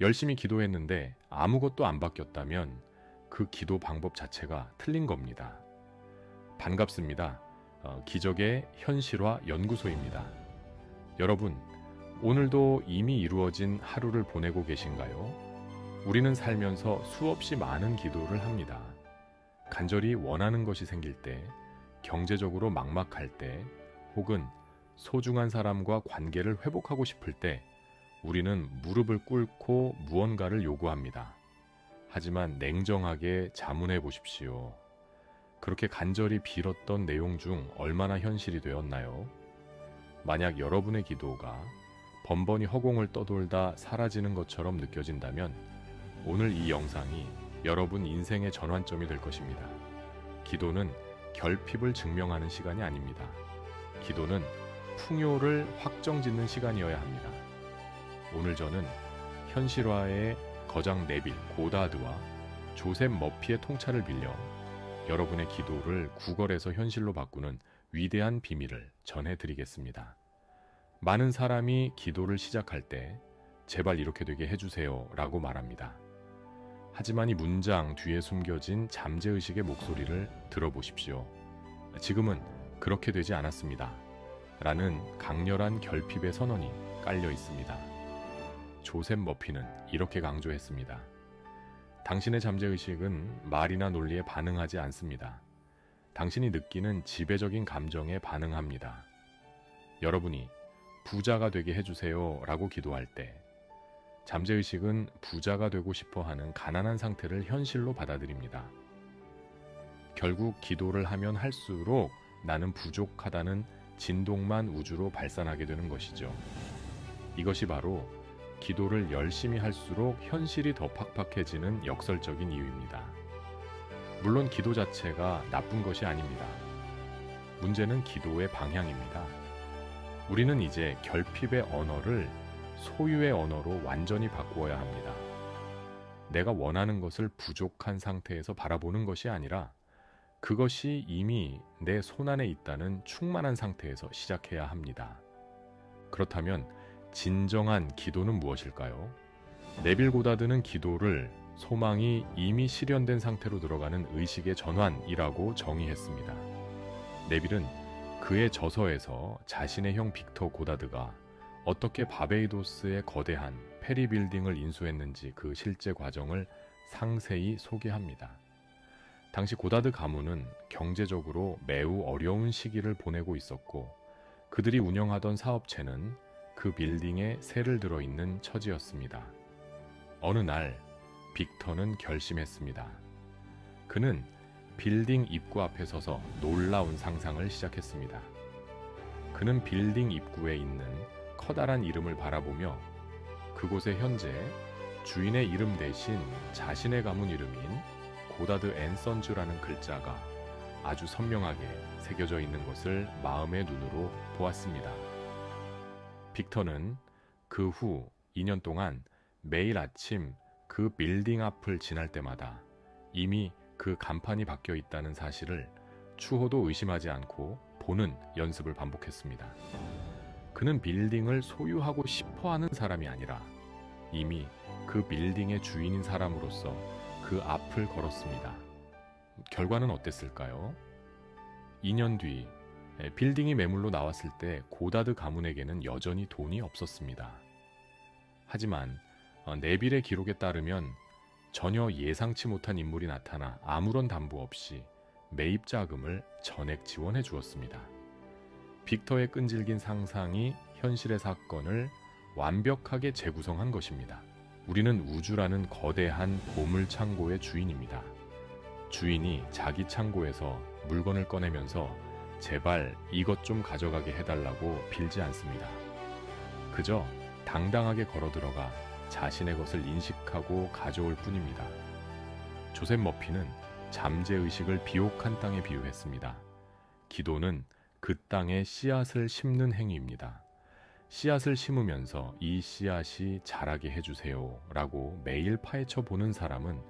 열심히 기도했는데 아무것도 안 바뀌었다면 그 기도 방법 자체가 틀린 겁니다. 반갑습니다. 기적의 현실화 연구소입니다. 여러분, 오늘도 이미 이루어진 하루를 보내고 계신가요? 우리는 살면서 수없이 많은 기도를 합니다. 간절히 원하는 것이 생길 때, 경제적으로 막막할 때, 혹은 소중한 사람과 관계를 회복하고 싶을 때, 우리는 무릎을 꿇고 무언가를 요구합니다. 하지만 냉정하게 자문해 보십시오. 그렇게 간절히 빌었던 내용 중 얼마나 현실이 되었나요? 만약 여러분의 기도가 번번이 허공을 떠돌다 사라지는 것처럼 느껴진다면 오늘 이 영상이 여러분 인생의 전환점이 될 것입니다. 기도는 결핍을 증명하는 시간이 아닙니다. 기도는 풍요를 확정짓는 시간이어야 합니다. 오늘 저는 현실화의 거장 네빌 고다드와 조셉 머피의 통찰을 빌려 여러분의 기도를 구걸에서 현실로 바꾸는 위대한 비밀을 전해드리겠습니다. 많은 사람이 기도를 시작할 때 제발 이렇게 되게 해주세요 라고 말합니다. 하지만 이 문장 뒤에 숨겨진 잠재의식의 목소리를 들어보십시오. 지금은 그렇게 되지 않았습니다. 라는 강렬한 결핍의 선언이 깔려 있습니다. 조셉 머피는 이렇게 강조했습니다. 당신의 잠재의식은 말이나 논리에 반응하지 않습니다. 당신이 느끼는 지배적인 감정에 반응합니다. 여러분이 부자가 되게 해주세요 라고 기도할 때 잠재의식은 부자가 되고 싶어 하는 가난한 상태를 현실로 받아들입니다. 결국 기도를 하면 할수록 나는 부족하다는 진동만 우주로 발산하게 되는 것이죠. 이것이 바로 기도를 열심히 할수록 현실이 더 팍팍해지는 역설적인 이유입니다. 물론 기도 자체가 나쁜 것이 아닙니다. 문제는 기도의 방향입니다. 우리는 이제 결핍의 언어를 소유의 언어로 완전히 바꾸어야 합니다. 내가 원하는 것을 부족한 상태에서 바라보는 것이 아니라 그것이 이미 내 손안에 있다는 충만한 상태에서 시작해야 합니다. 그렇다면 진정한 기도는 무엇일까요? 네빌 고다드는 기도를 소망이 이미 실현된 상태로 들어가는 의식의 전환이라고 정의했습니다. 네빌은 그의 저서에서 자신의 형 빅터 고다드가 어떻게 바베이도스의 거대한 페리 빌딩을 인수했는지 그 실제 과정을 상세히 소개합니다. 당시 고다드 가문은 경제적으로 매우 어려운 시기를 보내고 있었고 그들이 운영하던 사업체는 그 빌딩에 새를 들어 있는 처지였습니다. 어느 날 빅터는 결심했습니다. 그는 빌딩 입구 앞에 서서 놀라운 상상을 시작했습니다. 그는 빌딩 입구에 있는 커다란 이름을 바라보며 그곳에 현재 주인의 이름 대신 자신의 가문 이름인 고다드 앤 선즈라는 글자가 아주 선명하게 새겨져 있는 것을 마음의 눈으로 보았습니다. 빅터는 그 후 2년 동안 매일 아침 그 빌딩 앞을 지날 때마다 이미 그 간판이 바뀌어 있다는 사실을 추호도 의심하지 않고 보는 연습을 반복했습니다. 그는 빌딩을 소유하고 싶어 하는 사람이 아니라 이미 그 빌딩의 주인인 사람으로서 그 앞을 걸었습니다. 결과는 어땠을까요? 2년 뒤 빌딩이 매물로 나왔을 때 고다드 가문에게는 여전히 돈이 없었습니다. 하지만 네빌의 기록에 따르면 전혀 예상치 못한 인물이 나타나 아무런 담보 없이 매입 자금을 전액 지원해 주었습니다. 빅터의 끈질긴 상상이 현실의 사건을 완벽하게 재구성한 것입니다. 우리는 우주라는 거대한 보물 창고의 주인입니다. 주인이 자기 창고에서 물건을 꺼내면서 제발 이것 좀 가져가게 해달라고 빌지 않습니다. 그저 당당하게 걸어 들어가 자신의 것을 인식하고 가져올 뿐입니다. 조셉 머피는 잠재의식을 비옥한 땅에 비유했습니다. 기도는 그 땅에 씨앗을 심는 행위입니다. 씨앗을 심으면서 이 씨앗이 자라게 해주세요 라고 매일 파헤쳐 보는 사람은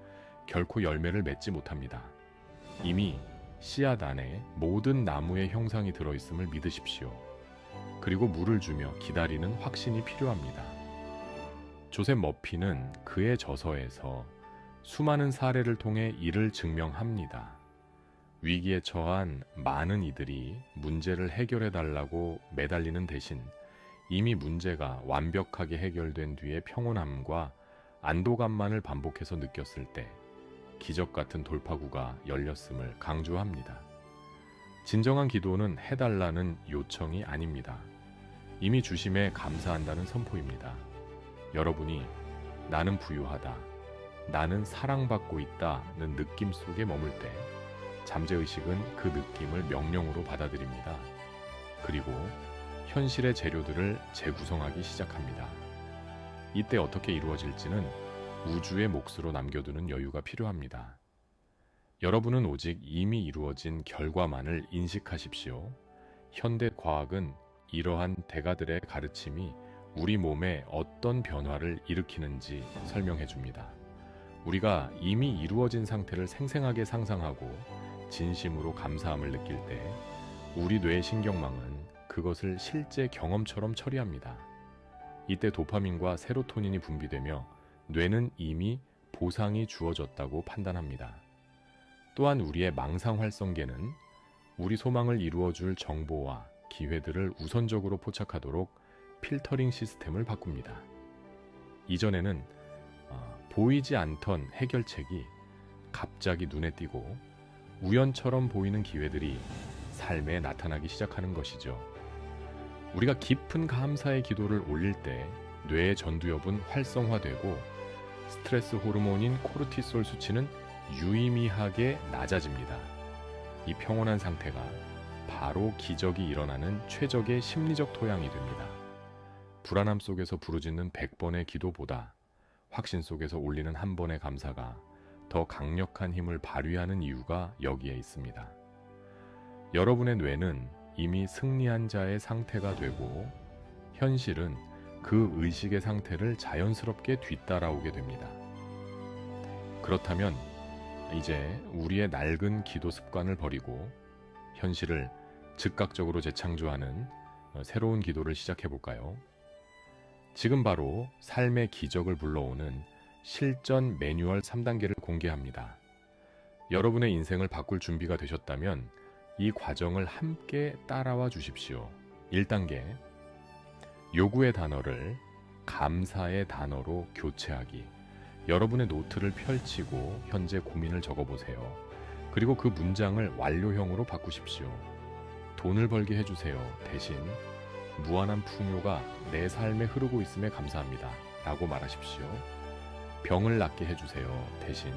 결코 열매를 맺지 못합니다. 이미 씨앗 안에 모든 나무의 형상이 들어있음을 믿으십시오. 그리고 물을 주며 기다리는 확신이 필요합니다. 조셉 머피는 그의 저서에서 수많은 사례를 통해 이를 증명합니다. 위기에 처한 많은 이들이 문제를 해결해 달라고 매달리는 대신 이미 문제가 완벽하게 해결된 뒤의 평온함과 안도감만을 반복해서 느꼈을 때 기적 같은 돌파구가 열렸음을 강조합니다. 진정한 기도는 해달라는 요청이 아닙니다. 이미 주심에 감사한다는 선포입니다. 여러분이 나는 부유하다, 나는 사랑받고 있다는 느낌 속에 머물 때 잠재의식은 그 느낌을 명령으로 받아들입니다. 그리고 현실의 재료들을 재구성하기 시작합니다. 이때 어떻게 이루어질지는 우주의 몫으로 남겨두는 여유가 필요합니다. 여러분은 오직 이미 이루어진 결과만을 인식하십시오. 현대 과학은 이러한 대가들의 가르침이 우리 몸에 어떤 변화를 일으키는지 설명해 줍니다. 우리가 이미 이루어진 상태를 생생하게 상상하고 진심으로 감사함을 느낄 때 우리 뇌의 신경망은 그것을 실제 경험처럼 처리합니다. 이때 도파민과 세로토닌이 분비되며 뇌는 이미 보상이 주어졌다고 판단합니다. 또한 우리의 망상 활성계는 우리 소망을 이루어줄 정보와 기회들을 우선적으로 포착하도록 필터링 시스템을 바꿉니다. 이전에는 보이지 않던 해결책이 갑자기 눈에 띄고 우연처럼 보이는 기회들이 삶에 나타나기 시작하는 것이죠. 우리가 깊은 감사의 기도를 올릴 때 뇌의 전두엽은 활성화되고 스트레스 호르몬인 코르티솔 수치는 유의미하게 낮아집니다. 이 평온한 상태가 바로 기적이 일어나는 최적의 심리적 토양이 됩니다. 불안함 속에서 부르짖는 100번의 기도보다 확신 속에서 올리는 한 번의 감사가 더 강력한 힘을 발휘하는 이유가 여기에 있습니다. 여러분의 뇌는 이미 승리한 자의 상태가 되고 현실은 그 의식의 상태를 자연스럽게 뒤따라오게 됩니다. 그렇다면 이제 우리의 낡은 기도 습관을 버리고 현실을 즉각적으로 재창조하는 새로운 기도를 시작해 볼까요? 지금 바로 삶의 기적을 불러오는 실전 매뉴얼 3단계를 공개합니다. 여러분의 인생을 바꿀 준비가 되셨다면 이 과정을 함께 따라와 주십시오. 1단계, 요구의 단어를 감사의 단어로 교체하기. 여러분의 노트를 펼치고 현재 고민을 적어보세요. 그리고 그 문장을 완료형으로 바꾸십시오. 돈을 벌게 해주세요. 대신 무한한 풍요가 내 삶에 흐르고 있음에 감사합니다. 라고 말하십시오. 병을 낫게 해주세요. 대신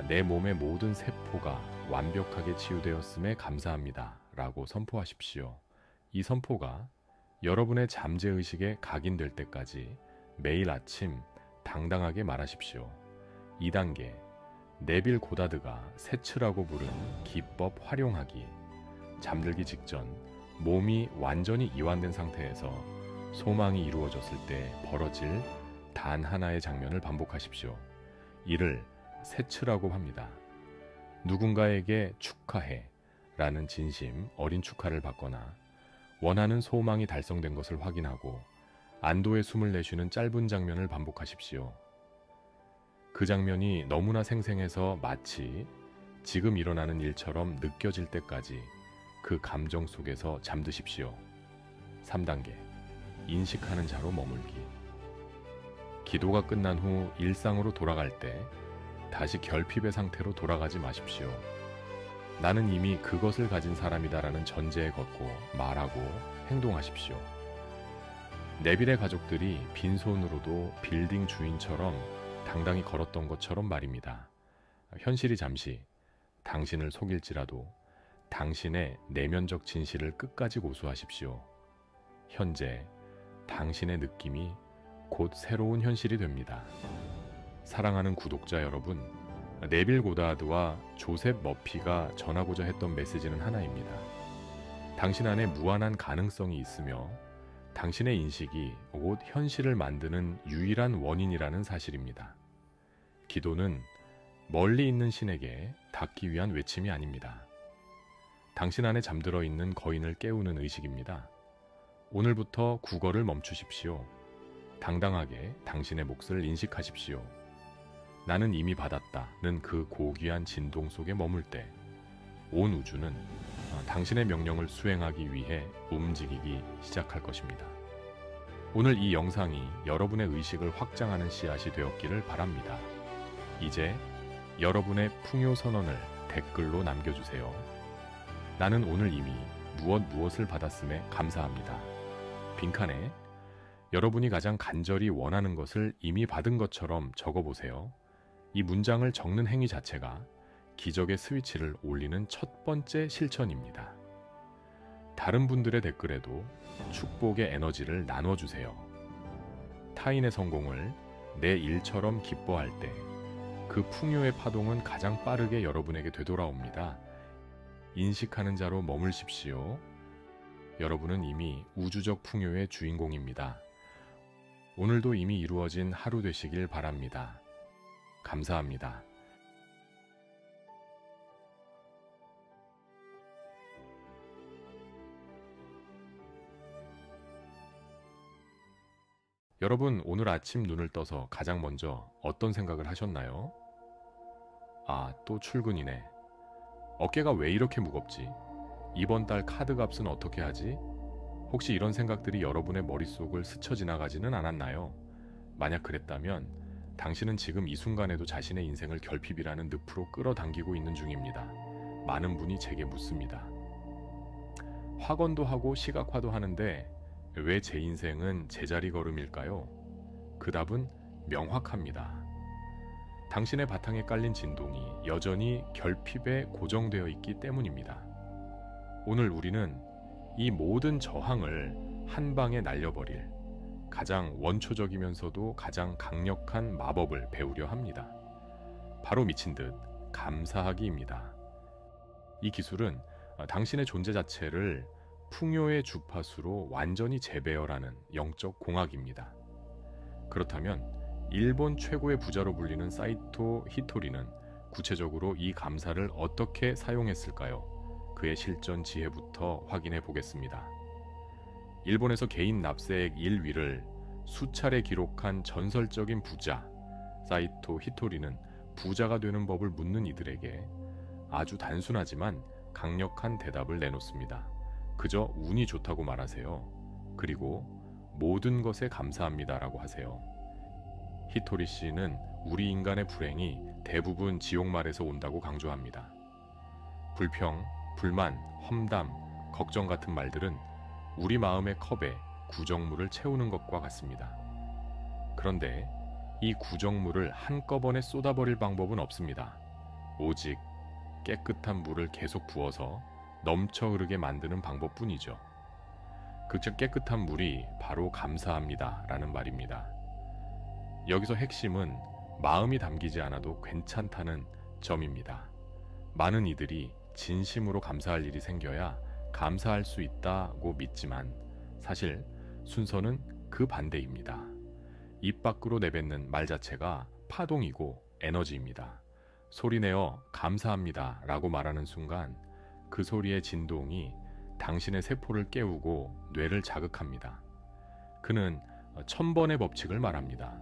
내 몸의 모든 세포가 완벽하게 치유되었음에 감사합니다. 라고 선포하십시오. 이 선포가 여러분의 잠재의식에 각인될 때까지 매일 아침 당당하게 말하십시오. 2단계, 네빌 고다드가 세츠라고 부른 기법 활용하기. 잠들기 직전 몸이 완전히 이완된 상태에서 소망이 이루어졌을 때 벌어질 단 하나의 장면을 반복하십시오. 이를 세츠라고 합니다. 누군가에게 축하해 라는 진심 어린 축하를 받거나 원하는 소망이 달성된 것을 확인하고 안도의 숨을 내쉬는 짧은 장면을 반복하십시오. 그 장면이 너무나 생생해서 마치 지금 일어나는 일처럼 느껴질 때까지 그 감정 속에서 잠드십시오. 3단계, 인식하는 자로 머물기. 기도가 끝난 후 일상으로 돌아갈 때 다시 결핍의 상태로 돌아가지 마십시오. 나는 이미 그것을 가진 사람이다라는 전제에 걷고 말하고 행동하십시오. 네빌의 가족들이 빈손으로도 빌딩 주인처럼 당당히 걸었던 것처럼 말입니다. 현실이 잠시 당신을 속일지라도 당신의 내면적 진실을 끝까지 고수하십시오. 현재 당신의 느낌이 곧 새로운 현실이 됩니다. 사랑하는 구독자 여러분, 네빌 고다드와 조셉 머피가 전하고자 했던 메시지는 하나입니다. 당신 안에 무한한 가능성이 있으며 당신의 인식이 곧 현실을 만드는 유일한 원인이라는 사실입니다. 기도는 멀리 있는 신에게 닿기 위한 외침이 아닙니다. 당신 안에 잠들어 있는 거인을 깨우는 의식입니다. 오늘부터 국어를 멈추십시오. 당당하게 당신의 몫을 인식하십시오. 나는 이미 받았다는 그 고귀한 진동 속에 머물 때 온 우주는 당신의 명령을 수행하기 위해 움직이기 시작할 것입니다. 오늘 이 영상이 여러분의 의식을 확장하는 씨앗이 되었기를 바랍니다. 이제 여러분의 풍요 선언을 댓글로 남겨주세요. 나는 오늘 이미 무엇을 받았음에 감사합니다. 빈칸에 여러분이 가장 간절히 원하는 것을 이미 받은 것처럼 적어보세요. 이 문장을 적는 행위 자체가 기적의 스위치를 올리는 첫 번째 실천입니다. 다른 분들의 댓글에도 축복의 에너지를 나눠주세요. 타인의 성공을 내 일처럼 기뻐할 때 그 풍요의 파동은 가장 빠르게 여러분에게 되돌아옵니다. 인식하는 자로 머물십시오. 여러분은 이미 우주적 풍요의 주인공입니다. 오늘도 이미 이루어진 하루 되시길 바랍니다. 감사합니다. 여러분, 오늘 아침 눈을 떠서 가장 먼저 어떤 생각을 하셨나요? 아, 또 출근이네. 어깨가 왜 이렇게 무겁지? 이번 달 카드 값은 어떻게 하지? 혹시 이런 생각들이 여러분의 머릿속을 스쳐 지나가지는 않았나요? 만약 그랬다면 당신은 지금 이 순간에도 자신의 인생을 결핍이라는 늪으로 끌어당기고 있는 중입니다. 많은 분이 제게 묻습니다. 확언도 하고 시각화도 하는데 왜 제 인생은 제자리 걸음일까요? 그 답은 명확합니다. 당신의 바탕에 깔린 진동이 여전히 결핍에 고정되어 있기 때문입니다. 오늘 우리는 이 모든 저항을 한 방에 날려버릴 가장 원초적이면서도 가장 강력한 마법을 배우려 합니다. 바로 미친 듯 감사하기입니다. 이 기술은 당신의 존재 자체를 풍요의 주파수로 완전히 재배열하는 영적 공학입니다. 그렇다면 일본 최고의 부자로 불리는 사이토 히토리는 구체적으로 이 감사를 어떻게 사용했을까요? 그의 실전 지혜부터 확인해 보겠습니다. 일본에서 개인 납세액 1위를 수차례 기록한 전설적인 부자 사이토 히토리는 부자가 되는 법을 묻는 이들에게 아주 단순하지만 강력한 대답을 내놓습니다. 그저 운이 좋다고 말하세요. 그리고 모든 것에 감사합니다라고 하세요. 히토리 씨는 우리 인간의 불행이 대부분 지옥말에서 온다고 강조합니다. 불평, 불만, 험담, 걱정 같은 말들은 우리 마음의 컵에 구정물을 채우는 것과 같습니다. 그런데 이 구정물을 한꺼번에 쏟아버릴 방법은 없습니다. 오직 깨끗한 물을 계속 부어서 넘쳐 흐르게 만드는 방법뿐이죠. 그 깨끗한 물이 바로 감사합니다 라는 말입니다. 여기서 핵심은 마음이 담기지 않아도 괜찮다는 점입니다. 많은 이들이 진심으로 감사할 일이 생겨야 감사할 수 있다고 믿지만 사실 순서는 그 반대입니다. 입 밖으로 내뱉는 말 자체가 파동이고 에너지입니다. 소리내어 감사합니다 라고 말하는 순간 그 소리의 진동이 당신의 세포를 깨우고 뇌를 자극합니다. 그는 1000번의 법칙을 말합니다.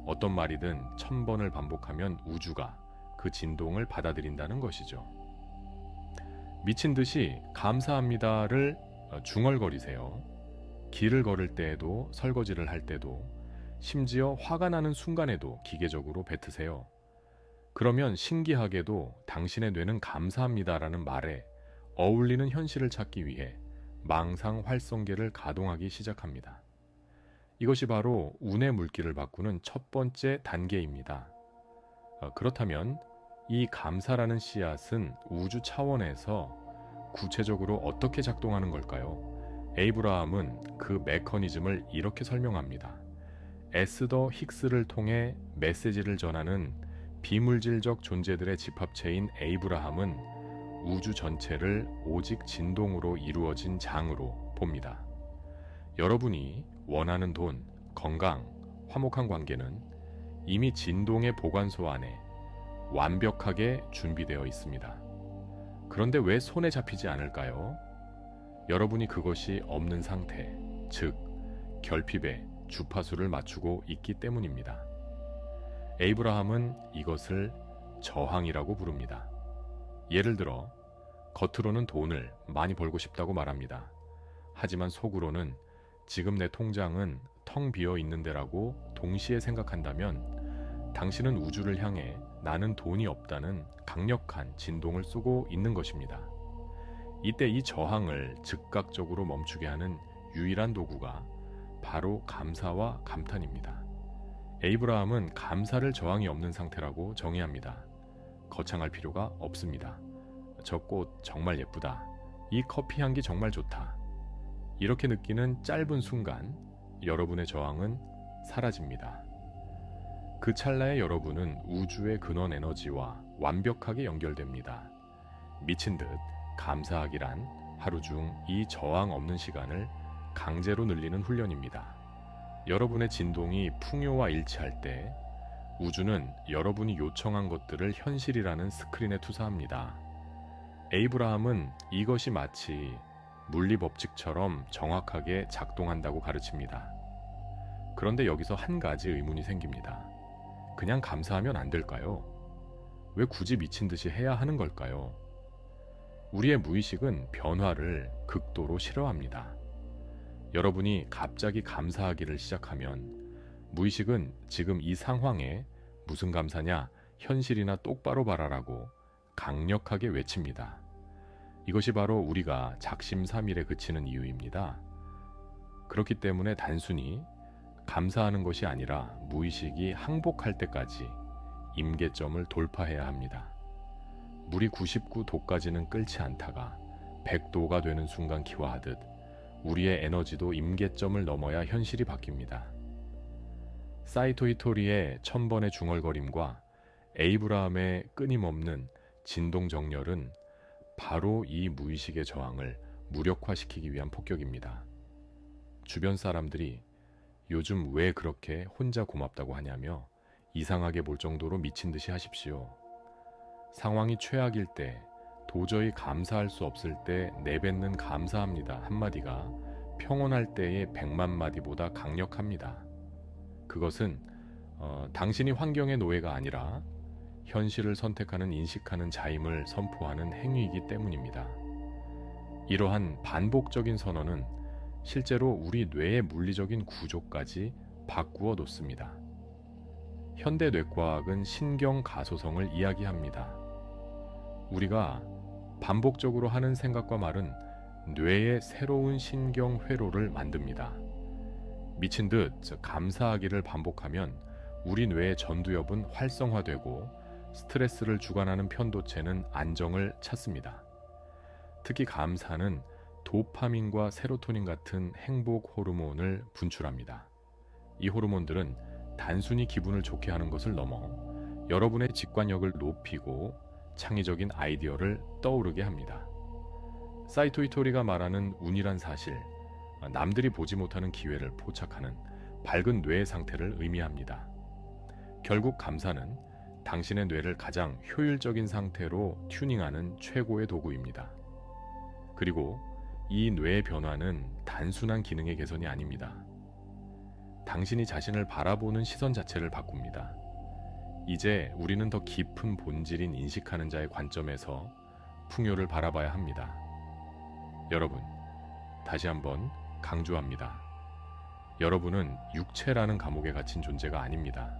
어떤 말이든 1000번을 반복하면 우주가 그 진동을 받아들인다는 것이죠. 미친 듯이 감사합니다를 중얼거리세요. 길을 걸을 때에도 설거지를 할 때도 심지어 화가 나는 순간에도 기계적으로 뱉으세요. 그러면 신기하게도 당신의 뇌는 감사합니다라는 말에 어울리는 현실을 찾기 위해 망상 활성계를 가동하기 시작합니다. 이것이 바로 운의 물기를 바꾸는 첫 번째 단계입니다. 그렇다면 이 감사라는 씨앗은 우주 차원에서 구체적으로 어떻게 작동하는 걸까요? 에이브라함은 그 메커니즘을 이렇게 설명합니다. 에스더 힉스를 통해 메시지를 전하는 비물질적 존재들의 집합체인 에이브라함은 우주 전체를 오직 진동으로 이루어진 장으로 봅니다. 여러분이 원하는 돈, 건강, 화목한 관계는 이미 진동의 보관소 안에 완벽하게 준비되어 있습니다. 그런데 왜 손에 잡히지 않을까요? 여러분이 그것이 없는 상태, 즉 결핍에 주파수를 맞추고 있기 때문입니다. 에이브라함은 이것을 저항이라고 부릅니다. 예를 들어 겉으로는 돈을 많이 벌고 싶다고 말합니다. 하지만 속으로는 지금 내 통장은 텅 비어 있는데라고 동시에 생각한다면 당신은 우주를 향해 나는 돈이 없다는 강력한 진동을 쏘고 있는 것입니다. 이때 이 저항을 즉각적으로 멈추게 하는 유일한 도구가 바로 감사와 감탄입니다. 에이브라함은 감사를 저항이 없는 상태라고 정의합니다. 거창할 필요가 없습니다. 저 꽃 정말 예쁘다. 이 커피 향기 정말 좋다. 이렇게 느끼는 짧은 순간 여러분의 저항은 사라집니다. 그 찰나에 여러분은 우주의 근원 에너지와 완벽하게 연결됩니다. 미친 듯 감사하기란 하루 중 이 저항 없는 시간을 강제로 늘리는 훈련입니다. 여러분의 진동이 풍요와 일치할 때 우주는 여러분이 요청한 것들을 현실이라는 스크린에 투사합니다. 에이브라함은 이것이 마치 물리 법칙처럼 정확하게 작동한다고 가르칩니다. 그런데 여기서 한 가지 의문이 생깁니다. 그냥 감사하면 안 될까요? 왜 굳이 미친 듯이 해야 하는 걸까요? 우리의 무의식은 변화를 극도로 싫어합니다. 여러분이 갑자기 감사하기를 시작하면 무의식은 지금 이 상황에 무슨 감사냐, 현실이나 똑바로 봐라라고 강력하게 외칩니다. 이것이 바로 우리가 작심삼일에 그치는 이유입니다. 그렇기 때문에 단순히 감사하는 것이 아니라 무의식이 항복할 때까지 임계점을 돌파해야 합니다. 물이 99도까지는 끓지 않다가 100도가 되는 순간 기화하듯 우리의 에너지도 임계점을 넘어야 현실이 바뀝니다. 사이토 히토리의 1000번의 중얼거림과 에이브라함의 끊임없는 진동 정렬은 바로 이 무의식의 저항을 무력화시키기 위한 폭격입니다. 주변 사람들이 요즘 왜 그렇게 혼자 고맙다고 하냐며 이상하게 볼 정도로 미친 듯이 하십시오. 상황이 최악일 때, 도저히 감사할 수 없을 때 내뱉는 감사합니다 한마디가 평온할 때의 100만 마디보다 강력합니다. 그것은 당신이 환경의 노예가 아니라 현실을 선택하는 인식하는 자임을 선포하는 행위이기 때문입니다. 이러한 반복적인 선언은 실제로 우리 뇌의 물리적인 구조까지 바꾸어 놓습니다. 현대 뇌과학은 신경 가소성을 이야기합니다. 우리가 반복적으로 하는 생각과 말은 뇌의 새로운 신경 회로를 만듭니다. 미친 듯 감사하기를 반복하면 우리 뇌의 전두엽은 활성화되고 스트레스를 주관하는 편도체는 안정을 찾습니다. 특히 감사는 도파민과 세로토닌 같은 행복 호르몬을 분출합니다. 이 호르몬들은 단순히 기분을 좋게 하는 것을 넘어 여러분의 직관력을 높이고 창의적인 아이디어를 떠오르게 합니다. 사이토 히토리가 말하는 운이란 사실, 남들이 보지 못하는 기회를 포착하는 밝은 뇌의 상태를 의미합니다. 결국 감사는 당신의 뇌를 가장 효율적인 상태로 튜닝하는 최고의 도구입니다. 그리고 이 뇌의 변화는 단순한 기능의 개선이 아닙니다. 당신이 자신을 바라보는 시선 자체를 바꿉니다. 이제 우리는 더 깊은 본질인 인식하는 자의 관점에서 풍요를 바라봐야 합니다. 여러분, 다시 한번 강조합니다. 여러분은 육체라는 감옥에 갇힌 존재가 아닙니다.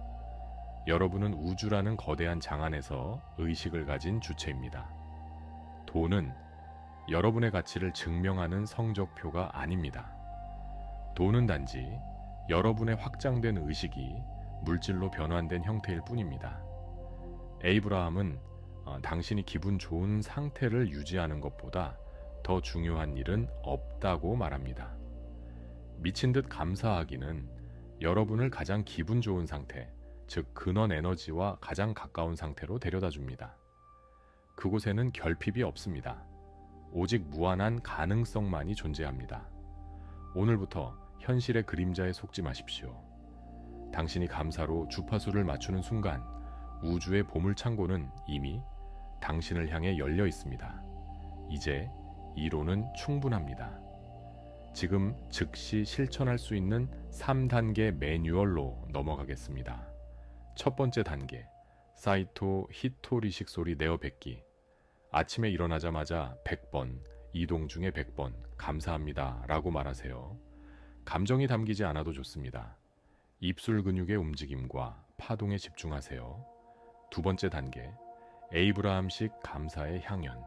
여러분은 우주라는 거대한 장 안에서 의식을 가진 주체입니다. 돈은 여러분의 가치를 증명하는 성적표가 아닙니다. 돈은 단지 여러분의 확장된 의식이 물질로 변환된 형태일 뿐입니다. 에이브라함은 당신이 기분 좋은 상태를 유지하는 것보다 더 중요한 일은 없다고 말합니다. 미친 듯 감사하기는 여러분을 가장 기분 좋은 상태, 즉 근원 에너지와 가장 가까운 상태로 데려다 줍니다. 그곳에는 결핍이 없습니다. 오직 무한한 가능성만이 존재합니다. 오늘부터 현실의 그림자에 속지 마십시오. 당신이 감사로 주파수를 맞추는 순간 우주의 보물창고는 이미 당신을 향해 열려 있습니다. 이제 이론은 충분합니다. 지금 즉시 실천할 수 있는 3단계 매뉴얼로 넘어가겠습니다. 첫 번째 단계, 사이토 히토리식 소리 내어 뱉기. 아침에 일어나자마자 100번, 이동 중에 100번, 감사합니다 라고 말하세요. 감정이 담기지 않아도 좋습니다. 입술 근육의 움직임과 파동에 집중하세요. 두 번째 단계, 에이브라함식 감사의 향연.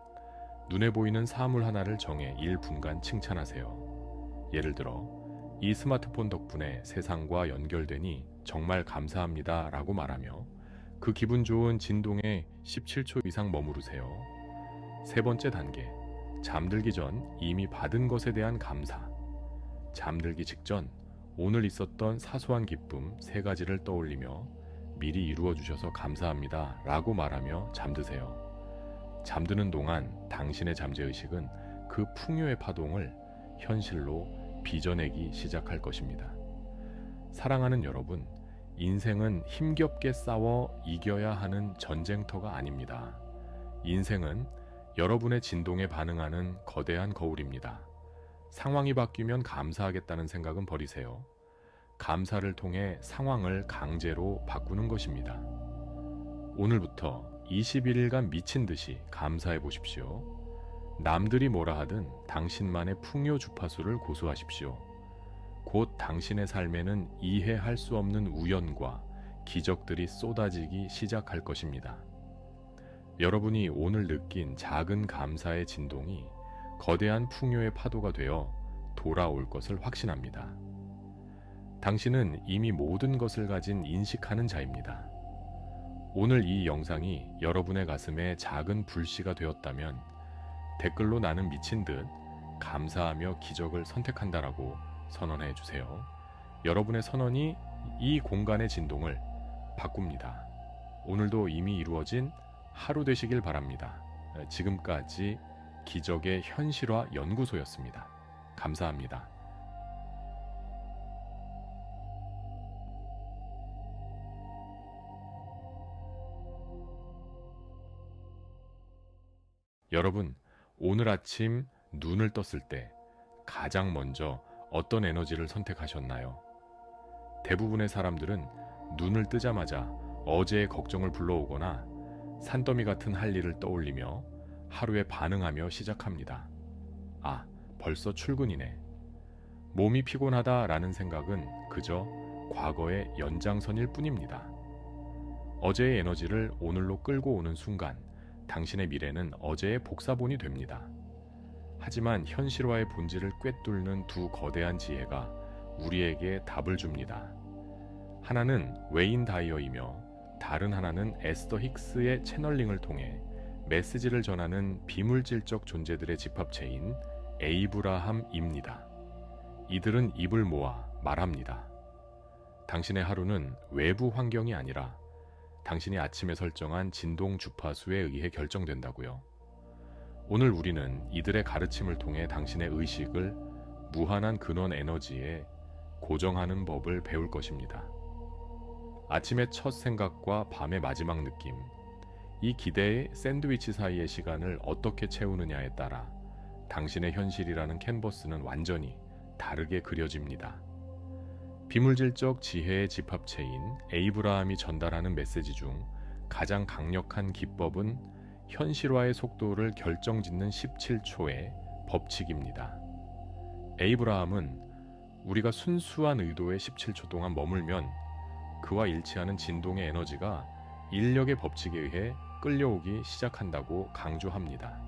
눈에 보이는 사물 하나를 정해 1분간 칭찬하세요. 예를 들어, 이 스마트폰 덕분에 세상과 연결되니 정말 감사합니다 라고 말하며 그 기분 좋은 진동에 17초 이상 머무르세요. 세 번째 단계, 잠들기 전 이미 받은 것에 대한 감사. 잠들기 직전 오늘 있었던 사소한 기쁨 3가지를 떠올리며 미리 이루어 주셔서 감사합니다 라고 말하며 잠드세요. 잠드는 동안 당신의 잠재의식은 그 풍요의 파동을 현실로 빚어내기 시작할 것입니다. 사랑하는 여러분, 인생은 힘겹게 싸워 이겨야 하는 전쟁터가 아닙니다. 인생은 여러분의 진동에 반응하는 거대한 거울입니다. 상황이 바뀌면 감사하겠다는 생각은 버리세요. 감사를 통해 상황을 강제로 바꾸는 것입니다. 오늘부터 21일간 미친 듯이 감사해 보십시오. 남들이 뭐라 하든 당신만의 풍요 주파수를 고수하십시오. 곧 당신의 삶에는 이해할 수 없는 우연과 기적들이 쏟아지기 시작할 것입니다. 여러분이 오늘 느낀 작은 감사의 진동이 거대한 풍요의 파도가 되어 돌아올 것을 확신합니다. 당신은 이미 모든 것을 가진 인식하는 자입니다. 오늘 이 영상이 여러분의 가슴에 작은 불씨가 되었다면 댓글로 나는 미친 듯 감사하며 기적을 선택한다라고 선언해 주세요. 여러분의 선언이 이 공간의 진동을 바꿉니다. 오늘도 이미 이루어진 하루 되시길 바랍니다. 지금까지 기적의 현실화 연구소였습니다. 감사합니다. 여러분, 오늘 아침 눈을 떴을 때 가장 먼저 어떤 에너지를 선택하셨나요? 대부분의 사람들은 눈을 뜨자마자 어제의 걱정을 불러오거나 산더미 같은 할 일을 떠올리며 하루에 반응하며 시작합니다. 아, 벌써 출근이네. 몸이 피곤하다라는 생각은 그저 과거의 연장선일 뿐입니다. 어제의 에너지를 오늘로 끌고 오는 순간 당신의 미래는 어제의 복사본이 됩니다. 하지만 현실화의 본질을 꿰뚫는 두 거대한 지혜가 우리에게 답을 줍니다. 하나는 웨인 다이어이며 다른 하나는 에스더 힉스의 채널링을 통해 메시지를 전하는 비물질적 존재들의 집합체인 에이브라함입니다. 이들은 입을 모아 말합니다. 당신의 하루는 외부 환경이 아니라 당신이 아침에 설정한 진동 주파수에 의해 결정된다고요. 오늘 우리는 이들의 가르침을 통해 당신의 의식을 무한한 근원 에너지에 고정하는 법을 배울 것입니다. 아침의 첫 생각과 밤의 마지막 느낌, 이 기대의 샌드위치 사이의 시간을 어떻게 채우느냐에 따라 당신의 현실이라는 캔버스는 완전히 다르게 그려집니다. 비물질적 지혜의 집합체인 에이브라함이 전달하는 메시지 중 가장 강력한 기법은 현실화의 속도를 결정짓는 17초의 법칙입니다. 에이브라함은 우리가 순수한 의도의 17초 동안 머물면 그와 일치하는 진동의 에너지가 인력의 법칙에 의해 끌려오기 시작한다고 강조합니다.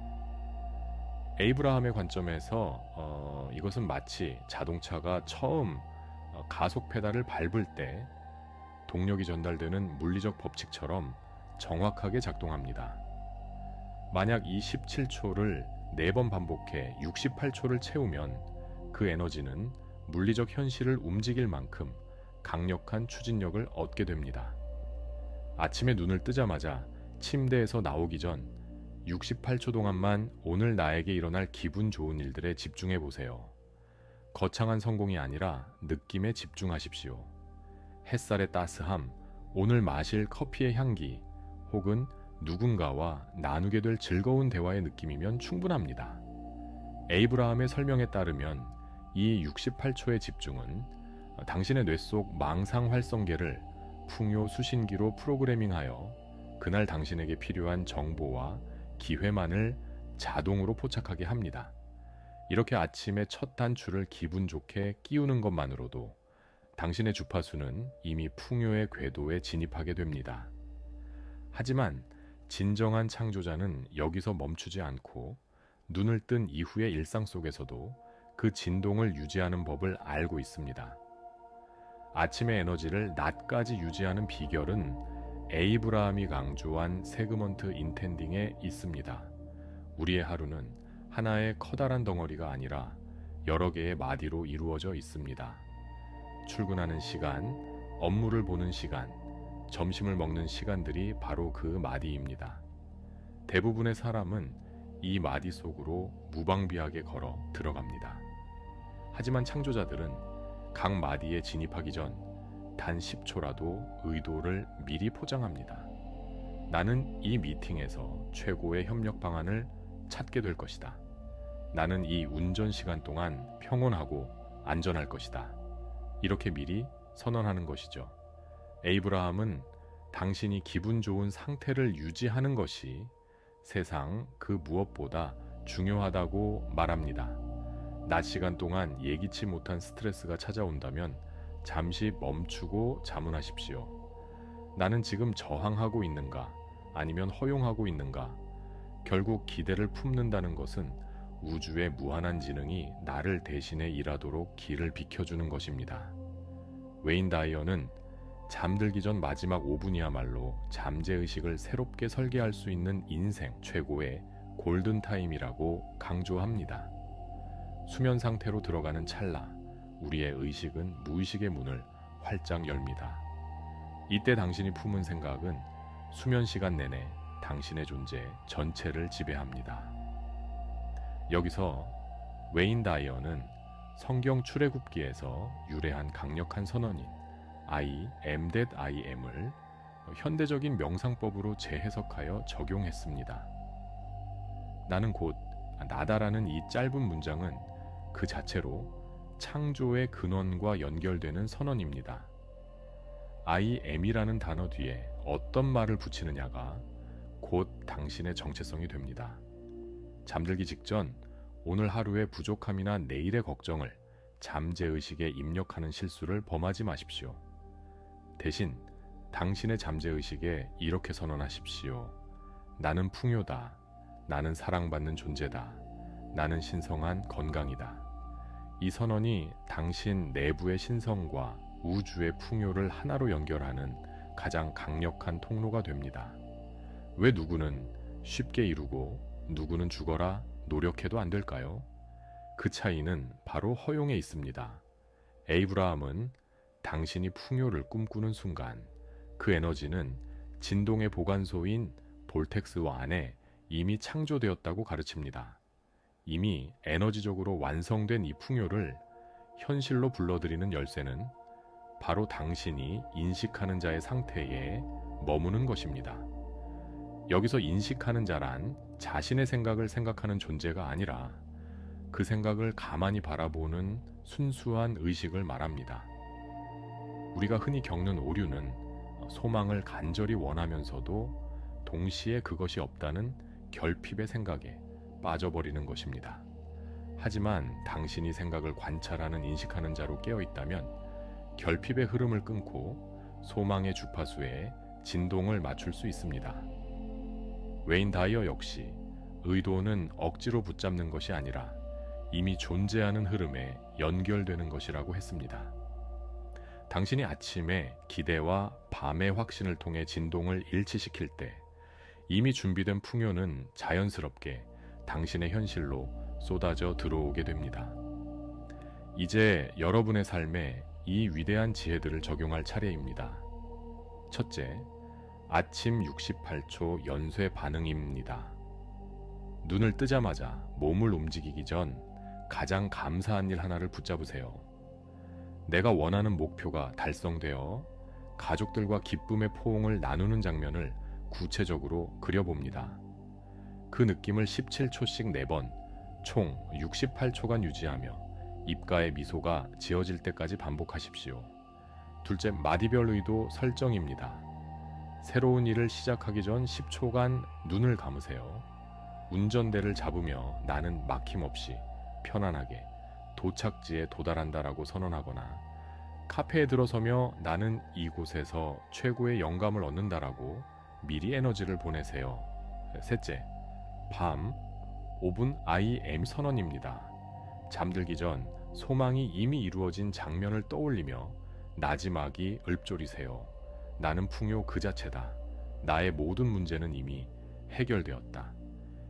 에이브라함의 관점에서 이것은 마치 자동차가 처음 가속 페달을 밟을 때 동력이 전달되는 물리적 법칙처럼 정확하게 작동합니다. 만약 이 17초를 4번 반복해 68초를 채우면 그 에너지는 물리적 현실을 움직일 만큼 강력한 추진력을 얻게 됩니다. 아침에 눈을 뜨자마자 침대에서 나오기 전 68초 동안만 오늘 나에게 일어날 기분 좋은 일들에 집중해 보세요. 거창한 성공이 아니라 느낌에 집중하십시오. 햇살의 따스함, 오늘 마실 커피의 향기, 혹은 누군가와 나누게 될 즐거운 대화의 느낌이면 충분합니다. 에이브라함의 설명에 따르면 이 68초의 집중은 당신의 뇌 속 망상 활성계를 풍요 수신기로 프로그래밍하여 그날 당신에게 필요한 정보와 기회만을 자동으로 포착하게 합니다. 이렇게 아침에 첫 단추를 기분 좋게 끼우는 것만으로도 당신의 주파수는 이미 풍요의 궤도에 진입하게 됩니다. 하지만 진정한 창조자는 여기서 멈추지 않고 눈을 뜬 이후의 일상 속에서도 그 진동을 유지하는 법을 알고 있습니다. 아침의 에너지를 낮까지 유지하는 비결은 에이브라함이 강조한 세그먼트 인텐딩에 있습니다. 우리의 하루는 하나의 커다란 덩어리가 아니라 여러 개의 마디로 이루어져 있습니다. 출근하는 시간, 업무를 보는 시간, 점심을 먹는 시간들이 바로 그 마디입니다. 대부분의 사람은 이 마디 속으로 무방비하게 걸어 들어갑니다. 하지만 창조자들은 각 마디에 진입하기 전 단 10초라도 의도를 미리 포장합니다. 나는 이 미팅에서 최고의 협력 방안을 찾게 될 것이다. 나는 이 운전 시간 동안 평온하고 안전할 것이다. 이렇게 미리 선언하는 것이죠. 에이브라함은 당신이 기분 좋은 상태를 유지하는 것이 세상 그 무엇보다 중요하다고 말합니다. 낮 시간 동안 예기치 못한 스트레스가 찾아온다면 잠시 멈추고 자문하십시오. 나는 지금 저항하고 있는가? 아니면 허용하고 있는가? 결국 기대를 품는다는 것은 우주의 무한한 지능이 나를 대신해 일하도록 길을 비켜주는 것입니다. 웨인 다이어는 잠들기 전 마지막 5분이야말로 잠재의식을 새롭게 설계할 수 있는 인생 최고의 골든타임이라고 강조합니다. 수면 상태로 들어가는 찰나 우리의 의식은 무의식의 문을 활짝 열립니다. 이때 당신이 품은 생각은 수면 시간 내내 당신의 존재 전체를 지배합니다. 여기서 웨인 다이어는 성경 출애굽기에서 유래한 강력한 선언인 I am that I am을 현대적인 명상법으로 재해석하여 적용했습니다. 나는 곧 나다라는 이 짧은 문장은 그 자체로 창조의 근원과 연결되는 선언입니다. I am이라는 단어 뒤에 어떤 말을 붙이느냐가 곧 당신의 정체성이 됩니다. 잠들기 직전 오늘 하루의 부족함이나 내일의 걱정을 잠재의식에 입력하는 실수를 범하지 마십시오. 대신 당신의 잠재의식에 이렇게 선언하십시오. 나는 풍요다. 나는 사랑받는 존재다. 나는 신성한 건강이다. 이 선언이 당신 내부의 신성과 우주의 풍요를 하나로 연결하는 가장 강력한 통로가 됩니다. 왜 누구는 쉽게 이루고 누구는 죽어라 노력해도 안 될까요? 그 차이는 바로 허용에 있습니다. 에이브라함은 당신이 풍요를 꿈꾸는 순간 그 에너지는 진동의 보관소인 볼텍스와 안에 이미 창조되었다고 가르칩니다. 이미 에너지적으로 완성된 이 풍요를 현실로 불러들이는 열쇠는 바로 당신이 인식하는 자의 상태에 머무는 것입니다. 여기서 인식하는 자란 자신의 생각을 생각하는 존재가 아니라 그 생각을 가만히 바라보는 순수한 의식을 말합니다. 우리가 흔히 겪는 오류는 소망을 간절히 원하면서도 동시에 그것이 없다는 결핍의 생각에 빠져버리는 것입니다. 하지만 당신이 생각을 관찰하는 인식하는 자로 깨어있다면 결핍의 흐름을 끊고 소망의 주파수에 진동을 맞출 수 있습니다. 웨인 다이어 역시 의도는 억지로 붙잡는 것이 아니라 이미 존재하는 흐름에 연결되는 것이라고 했습니다. 당신이 아침에 기대와 밤의 확신을 통해 진동을 일치시킬 때 이미 준비된 풍요는 자연스럽게 당신의 현실로 쏟아져 들어오게 됩니다. 이제 여러분의 삶에 이 위대한 지혜들을 적용할 차례입니다. 첫째, 아침 68초 연쇄 반응입니다. 눈을 뜨자마자 몸을 움직이기 전 가장 감사한 일 하나를 붙잡으세요. 내가 원하는 목표가 달성되어 가족들과 기쁨의 포옹을 나누는 장면을 구체적으로 그려봅니다. 그 느낌을 17초씩 4번, 총 68초간 유지하며 입가에 미소가 지어질 때까지 반복하십시오. 둘째, 마디별 의도 설정입니다. 새로운 일을 시작하기 전 10초간 눈을 감으세요. 운전대를 잡으며 나는 막힘없이 편안하게 도착지에 도달한다라고 선언하거나, 카페에 들어서며 나는 이곳에서 최고의 영감을 얻는다라고 미리 에너지를 보내세요. 셋째, 밤 5분 IM 선언입니다. 잠들기 전 소망이 이미 이루어진 장면을 떠올리며 나지막이 읊조리세요. 나는 풍요 그 자체다. 나의 모든 문제는 이미 해결되었다.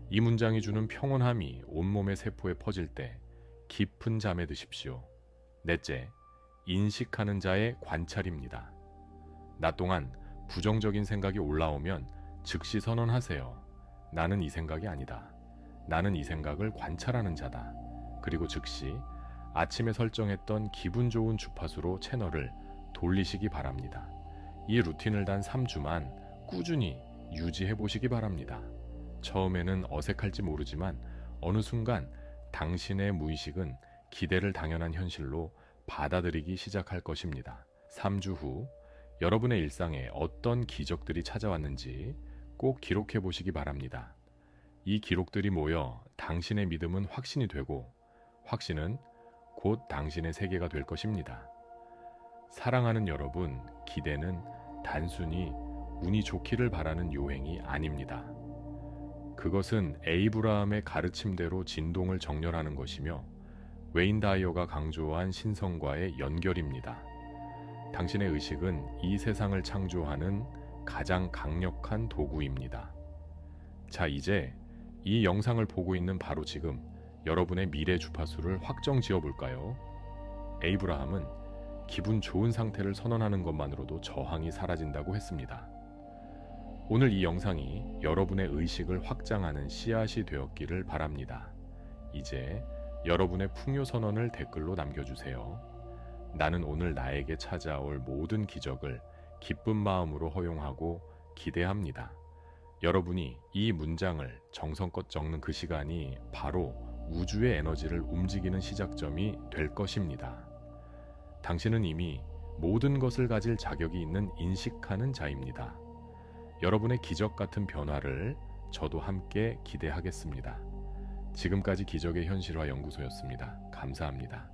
이 문장이 주는 평온함이 온몸의 세포에 퍼질 때 깊은 잠에 드십시오. 넷째, 인식하는 자의 관찰입니다. 낮 동안 부정적인 생각이 올라오면 즉시 선언하세요. 나는 이 생각이 아니다. 나는 이 생각을 관찰하는 자다. 그리고 즉시 아침에 설정했던 기분 좋은 주파수로 채널을 돌리시기 바랍니다. 이 루틴을 단 3주만 꾸준히 유지해 보시기 바랍니다. 처음에는 어색할지 모르지만 어느 순간 당신의 무의식은 기대를 당연한 현실로 받아들이기 시작할 것입니다. 3주 후 여러분의 일상에 어떤 기적들이 찾아왔는지 꼭 기록해 보시기 바랍니다. 이 기록들이 모여 당신의 믿음은 확신이 되고, 확신은 곧 당신의 세계가 될 것입니다. 사랑하는 여러분, 기대는 단순히 운이 좋기를 바라는 요행이 아닙니다. 그것은 에이브라함의 가르침대로 진동을 정렬하는 것이며 웨인 다이어가 강조한 신성과의 연결입니다. 당신의 의식은 이 세상을 창조하는 가장 강력한 도구입니다. 자, 이제 이 영상을 보고 있는 바로 지금 여러분의 미래 주파수를 확정 지어 볼까요? 에이브라함은 기분 좋은 상태를 선언하는 것만으로도 저항이 사라진다고 했습니다. 오늘 이 영상이 여러분의 의식을 확장하는 씨앗이 되었기를 바랍니다. 이제 여러분의 풍요 선언을 댓글로 남겨주세요. 나는 오늘 나에게 찾아올 모든 기적을 기쁜 마음으로 허용하고 기대합니다. 여러분이 이 문장을 정성껏 적는 그 시간이 바로 우주의 에너지를 움직이는 시작점이 될 것입니다. 당신은 이미 모든 것을 가질 자격이 있는 인식하는 자입니다. 여러분의 기적 같은 변화를 저도 함께 기대하겠습니다. 지금까지 기적의 현실화 연구소였습니다. 감사합니다.